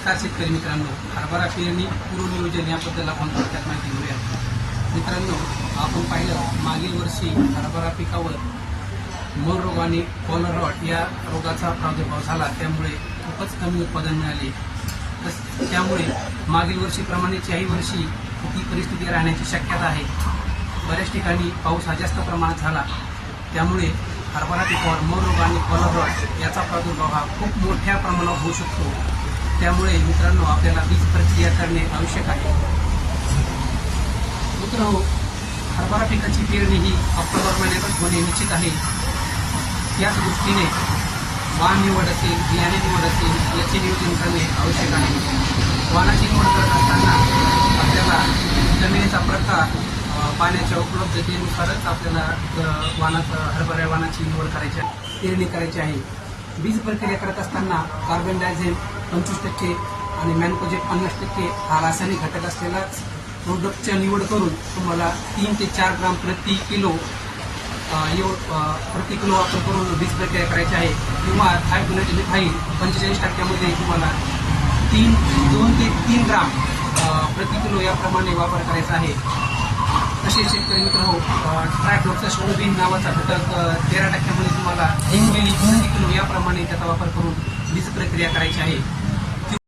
नमस्कार शेतकरी मित्रांनो, हरभरा पेरणी पूर्वनियोजन याबद्दल आपण थोडक्यात माहिती घेऊया. मित्रांनो, आपण पाहिलं मागील वर्षी हरभरा पिकावर मोर रोग आणि कॉलर रॉट या रोगाचा प्रादुर्भाव झाला, त्यामुळे खूपच कमी उत्पादन मिळाले. त्यामुळे मागील वर्षीप्रमाणेच याही वर्षी ही परिस्थिती राहण्याची शक्यता आहे. बऱ्याच ठिकाणी पाऊस हा जास्त प्रमाणात झाला, त्यामुळे हरभरा पिकावर मोर रोग आणि कॉलर रॉट याचा प्रादुर्भाव हा खूप मोठ्या प्रमाणावर होऊ शकतो. त्यामुळे मित्रांनो, आपल्याला बीज प्रक्रिया करणे आवश्यक आहे. मित्रांनो, हरभरा पिकाची पेरणी ही ऑक्टोबर महिन्यातच होणे निश्चित आहे. याच दृष्टीने वाण निवड असेल, बियाणे निवड असेल याचे नियोजन करणे आवश्यक आहे. वाणाची निवड करत असताना आपल्याला जमिनीचा प्रकार, पाण्याच्या उपलब्धतेनुसारच आपल्याला हरभरा वाणाची निवड करायची आहे, पेरणी करायची आहे. बीज प्रक्रिया करत असताना कार्बन डायझेम 25% आणि मॅनकोजेब 50% हा रासायनिक घटक असलेलाच प्रोडक्टच्या निवड करून तुम्हाला 3 ते 4 ग्राम प्रति किलो वापर करून बीज प्रक्रिया करायची आहे. किंवा थायमिथाइल 45% तुम्हाला 2 ते 3 ग्राम प्रति किलो याप्रमाणे वापर करायचा आहे. तसेच शेतकरी मित्रांनो, ट्रायफ्लोक्सासिलोबिन नावाचा घटक 13% तुम्हाला 1 मिली प्रति किलो याप्रमाणे त्याचा वापर करून बीज प्रक्रिया करायची आहे.